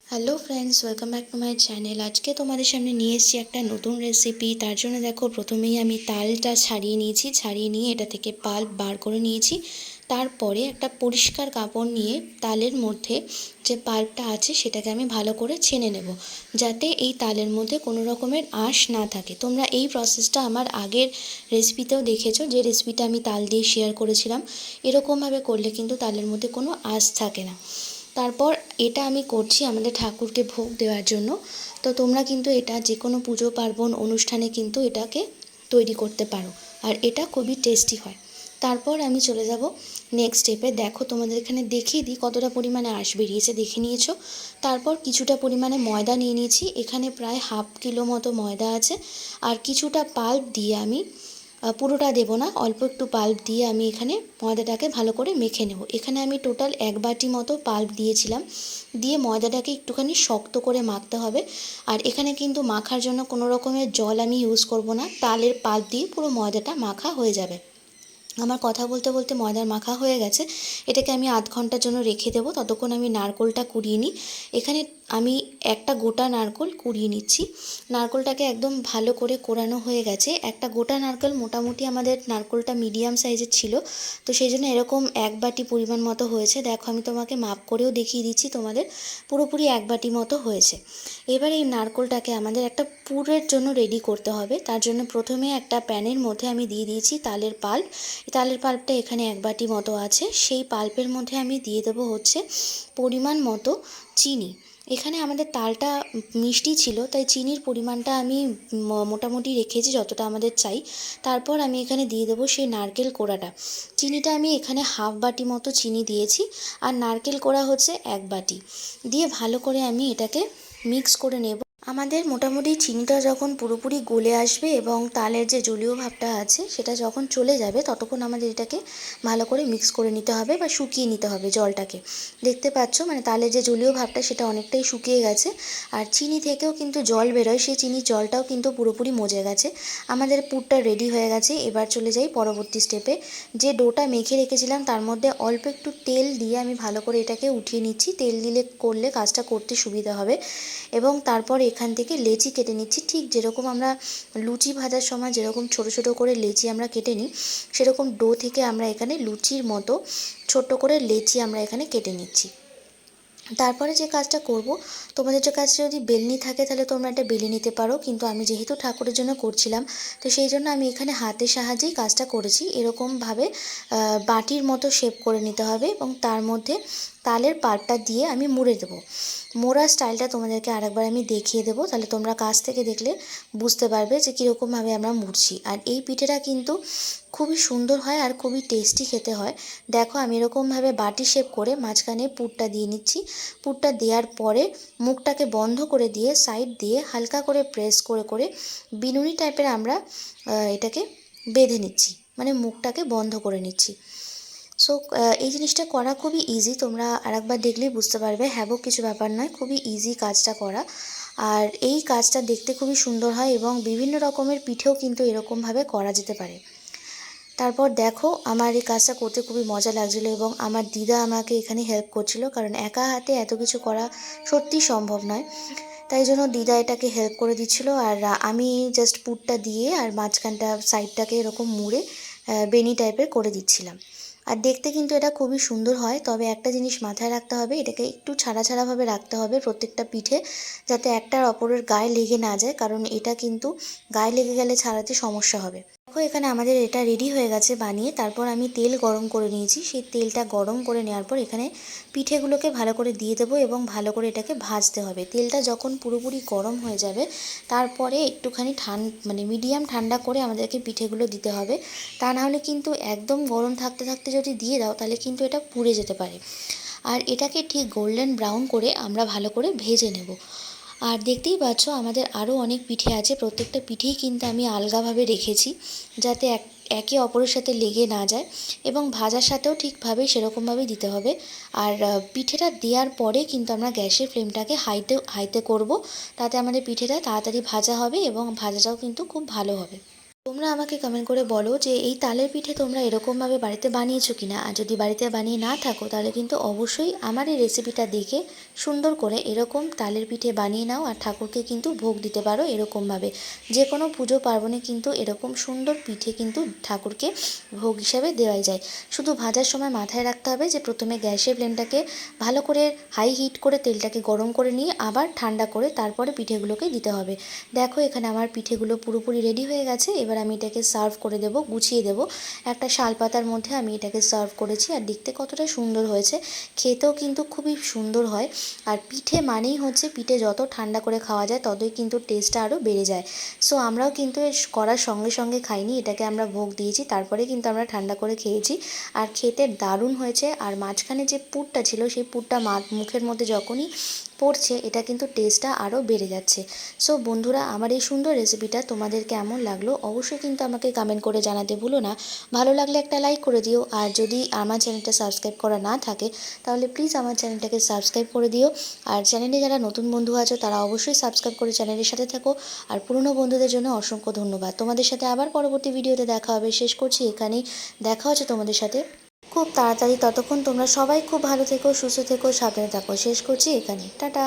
Hello friends, welcome back to my channel. আজকে তোমাদের সামনে নিয়ে এসেছি একটা নতুন রেসিপি। তার জন্য দেখো, প্রথমেই আমি তালটা ছাড়িয়ে নিয়েছি। ছাড়িয়ে নিয়ে এটা থেকে পাল্প বার করে নিয়েছি। তারপরে একটা পরিষ্কার কাপড় নিয়ে তালের মধ্যে যে পাল্পটা আছে সেটাকে আমি ভালো করে ছেনে নেব, যাতে এই তালের মধ্যে কোনো রকমের আঁশ না থাকে। তোমরা এই প্রসেসটা আমার আগের রেসিপিতেও দেখেছো, যে রেসিপিটা আমি তাল দিয়ে শেয়ার করেছিলাম। এরকমভাবে করলে কিন্তু তালের মধ্যে কোনো আঁশ থাকে না। তারপর এটা আমি করছি আমাদের ঠাকুরকে ভোগ দেওয়ার জন্য। তো তোমরা কিন্তু এটা যে কোনো পুজো পার্বণ অনুষ্ঠানে কিন্তু এটাকে তৈরি করতে পারো, আর এটা খুবই টেস্টি হয়। তারপর আমি চলে যাব নেক্সট স্টেপে। দেখো, তোমাদের এখানে দেখিয়ে দিই কতটা পরিমাণে আঁশ বেরিয়েছে, দেখে নিয়েছো। তারপর কিছুটা পরিমাণে ময়দা নিয়ে নিয়েছি। এখানে প্রায় হাফ কিলো মতো ময়দা আছে। আর কিছুটা পাল্প দিয়ে আমি, পুরোটা দেব না, অল্প একটু পাল্প দিয়ে আমি এখানে ময়দাটাকে ভালো করে মেখে নেব। এখানে আমি টোটাল 1 বাটি মতো পাল্প দিয়েছিলাম। দিয়ে ময়দাটাকে একটুখানি শক্ত করে মাখতে হবে। আর এখানে কিন্তু মাখার জন্য কোনো রকমের জল আমি ইউজ করব না, তালের পাল্প দিয়ে পুরো ময়দাটা মাখা হয়ে যাবে। আমার কথা বলতে বলতে ময়দার মাখা হয়ে গেছে। এটাকে আমি আধ ঘন্টার জন্য রেখে দেবো। ততক্ষণ আমি নারকেলটা কুড়িয়ে নিই। এখানে আমি একটা গোটা নারকেল কুড়িয়ে নিচ্ছি। নারকেলটাকে একদম ভালো করে কোরানো হয়ে গেছে। একটা গোটা নারকেল, মোটামুটি আমাদের নারকেলটা মিডিয়াম সাইজের ছিল, তো সেই জন্য এরকম 1 বাটি পরিমাণ মতো হয়েছে। দেখো, আমি তোমাকে মাপ করেও দেখিয়ে দিচ্ছি, তোমাদের পুরোপুরি 1 বাটি মতো হয়েছে। এবার এই নারকেলটাকে আমাদের একটা পুরের জন্য রেডি করতে হবে। তার জন্য প্রথমে একটা প্যানের মধ্যে আমি দিয়ে দিয়েছি তালের পাল্প। তালের পাল্পটা এখানে 1 বাটি মতো আছে। সেই পাল্পের মধ্যে আমি দিয়ে দেবো হচ্ছে পরিমাণ মতো চিনি। এখানে আমাদের তালটা মিষ্টি ছিল, তাই চিনির পরিমাণটা আমি মোটামুটি রেখেছি যতটা আমাদের চাই। তারপর আমি এখানে দিয়ে দেবো সেই নারকেল কোড়াটা। চিনিটা আমি এখানে হাফ বাটি মতো চিনি দিয়েছি, আর নারকেল কোড়া হচ্ছে 1 বাটি। দিয়ে ভালো করে আমি এটাকে মিক্স করে নেব। আমাদের মোটামুটি চিনিটা যখন পুরোপুরি গলে আসবে এবং তালের যে জলীয় ভাবটা আছে সেটা যখন চলে যাবে, ততক্ষণ আমাদের এটাকে ভালো করে মিক্স করে নিতে হবে বা শুকিয়ে নিতে হবে জলটাকে। দেখতে পাচ্ছ, মানে তালের যে জলীয় ভাবটা সেটা অনেকটাই শুকিয়ে গেছে। আর চিনি থেকেও কিন্তু জল বেরোয়, সেই চিনির জলটাও কিন্তু পুরোপুরি মজে গেছে। আমাদের পুরটা রেডি হয়ে গেছে। এবার চলে যাই পরবর্তী স্টেপে। যে ডোটা মেখে রেখেছিলাম তার মধ্যে অল্প একটু তেল দিয়ে আমি ভালো করে এটাকে উঠিয়ে নিচ্ছি। তেল দিলে করলে কাজটা করতে সুবিধা হবে। এবং তারপর এখান থেকে লেচি কেটে নিচ্ছি। ঠিক যেরকম আমরা লুচি ভাজার সময় যেরকম ছোটো ছোটো করে লেচি আমরা কেটে নিই, সেরকম ডো থেকে আমরা এখানে লুচির মতো ছোট্ট করে লেচি আমরা এখানে কেটে নিচ্ছি। তারপরে যে কাজটা করব, তোমাদের যে কাজটা যদি বেলনি থাকে তাহলে তোমরা এটা বেলে নিতে পারো, কিন্তু আমি যেহেতু ঠাকুরের জন্য করছিলাম, তো সেই জন্য আমি এখানে হাতের সাহায্যেই কাজটা করেছি। এরকমভাবে বাটির মতো শেপ করে নিতে হবে এবং তার মধ্যে তালের পাল্পটা দিয়ে আমি মুড়ে দেবো। মোড়ার স্টাইলটা তোমাদেরকে আরেকবার আমি দেখিয়ে দেবো, তাহলে তোমরা কাছ থেকে দেখলে বুঝতে পারবে যে কীরকমভাবে আমরা মুড়ছি। আর এই পিঠেটা কিন্তু খুবই সুন্দর হয় আর খুবই টেস্টি খেতে হয়। দেখো, আমি এরকমভাবে বাটি শেপ করে মাঝখানে পুরটা দিয়ে নিচ্ছি। পুরটা দেওয়ার পরে মুখটাকে বন্ধ করে দিয়ে সাইড দিয়ে হালকা করে প্রেস করে করে বিনুনি টাইপের আমরা এটাকে বেঁধে নিচ্ছি, মানে মুখটাকে বন্ধ করে নিচ্ছি। সো এই জিনিসটা করা খুবই ইজি, তোমরা আরেকবার দেখলেই বুঝতে পারবে। হ্যাবক কিছু ব্যাপার নয়, খুবই ইজি কাজটা করা। আর এই কাজটা দেখতে খুবই সুন্দর হয় এবং বিভিন্ন রকমের পিঠেও কিন্তু এরকমভাবে করা যেতে পারে। তারপর দেখো, আমার এই কাজটা করতে খুবই মজা লাগছিলো এবং আমার দিদা আমাকে এখানে হেল্প করছিল, কারণ একা হাতে এত কিছু করা সত্যিই সম্ভব নয়। তাই জন্য দিদা এটাকে হেল্প করে দিচ্ছিলো, আর আমি জাস্ট পুরটা দিয়ে আর মাঝখানটা সাইডটাকে এরকম মুড়ে বেনি টাইপের করে দিচ্ছিলাম। আর দেখতে কিন্তু এটা খুবই সুন্দর হয়, তবে একটা জিনিস মাথায় রাখতে হবে, এটাকে একটু ছাড়া ছাড়াভাবে রাখতে হবে প্রত্যেকটা পিঠে, যাতে একটার অপরের গায়ে লেগে না যায়, কারণ এটা কিন্তু গায়ে লেগে গেলে ছাড়াতে সমস্যা হবে। দেখো, এখানে আমাদের এটা রেডি হয়ে গেছে বানিয়ে। তারপর আমি তেল গরম করে নিয়েছি। সেই তেলটা গরম করে নেওয়ার পর এখানে পিঠেগুলোকে ভালো করে দিয়ে দেবো এবং ভালো করে এটাকে ভাজতে হবে। তেলটা যখন পুরোপুরি গরম হয়ে যাবে, তারপরে একটুখানি মানে মিডিয়াম ঠান্ডা করে আমাদেরকে পিঠেগুলো দিতে হবে। তা নাহলে কিন্তু একদম গরম থাকতে থাকতে যদি দিয়ে দাও, তাহলে কিন্তু এটা পুড়ে যেতে পারে। আর এটাকে ঠিক গোল্ডেন ব্রাউন করে আমরা ভালো করে ভেজে নেব। আর দেখতেই পাচ্ছ, আমাদের আরও অনেক পিঠে আছে। প্রত্যেকটা পিঠেই কিন্তু আমি আলগাভাবে রেখেছি, যাতে একে অপরের সাথে লেগে না যায়, এবং ভাজার সাথেও ঠিকভাবে সেরকমভাবেই দিতে হবে। আর পিঠেটা দেওয়ার পরে কিন্তু আমরা গ্যাসের ফ্লেমটাকে হাইতে করব, তাতে আমাদের পিঠেটা তাড়াতাড়ি ভাজা হবে এবং ভাজাটাও কিন্তু খুব ভালো হবে। তোমরা আমাকে কমেন্ট করে বলো যে এই তালের পিঠে তোমরা এরকমভাবে বাড়িতে বানিয়েছো কিনা, আর যদি বাড়িতে বানিয়ে না থাকো তাহলে কিন্তু অবশ্যই আমার এই রেসিপিটা দেখে সুন্দর করে এরকম তালের পিঠে বানিয়ে নাও, আর ঠাকুরকে কিন্তু ভোগ দিতে পারো এরকমভাবে। যে কোনো পুজো পার্বণে কিন্তু এরকম সুন্দর পিঠে কিন্তু ঠাকুরকে ভোগ হিসাবে দেওয়াই যায়। শুধু ভাজার সময় মাথায় রাখতে হবে যে প্রথমে গ্যাসের ফ্লেমটাকে ভালো করে হাই হিট করে তেলটাকে গরম করে নিয়ে আবার ঠান্ডা করে তারপরে পিঠেগুলোকে দিতে হবে। দেখো এখানে আমার পিঠেগুলো পুরোপুরি রেডি হয়ে গেছে। এবার আমি এটাকে সার্ভ করে দেবো, গুছিয়ে দেবো একটা শালপাতার মধ্যে। আমি এটাকে সার্ভ করেছি, আর দেখতে কতটা সুন্দর হয়েছে, খেতেও কিন্তু খুবই সুন্দর হয়। আর পিঠে মানেই হচ্ছে পিঠে যত ঠান্ডা করে খাওয়া যায় ততই কিন্তু টেস্টটা আরও বেড়ে যায়। সো আমরাও কিন্তু এর করার সঙ্গে সঙ্গে খাইনি, এটাকে আমরা ভোগ দিয়েছি তারপরে কিন্তু আমরা ঠান্ডা করে খেয়েছি। আর খেতে দারুণ হয়েছে। আর মাঝখানে যে পুরটা ছিল সেই পুরটা মুখের মধ্যে যখনই পড়ছে এটা কিন্তু টেস্টটা আরও বেড়ে যাচ্ছে। সো বন্ধুরা, আমার এই সুন্দর রেসিপিটা তোমাদের কেমন লাগলো অবশ্যই কিন্তু আমাকে কমেন্ট করে জানাতে ভুলো না। ভালো লাগলে একটা লাইক করে দিও, আর যদি আমার চ্যানেলটা সাবস্ক্রাইব করা না থাকে তাহলে প্লিজ আমার চ্যানেলটাকে সাবস্ক্রাইব করে দিও। আর চ্যানেলে যারা নতুন বন্ধু আছো তারা অবশ্যই সাবস্ক্রাইব করে চ্যানেলের সাথে থাকো। আর পুরনো বন্ধুদের জন্য অসংখ্য ধন্যবাদ। তোমাদের সাথে আবার পরবর্তী ভিডিওতে দেখা হবে। শেষ করছি এখানেই, দেখা হচ্ছে তোমাদের সাথে খুব তাড়াতাড়ি। ততক্ষণ তোমরা সবাই খুব ভালো থেকো, সুস্থ থেকো, সাবধানে থাকো। শেষ করছি এখানে, টাটা।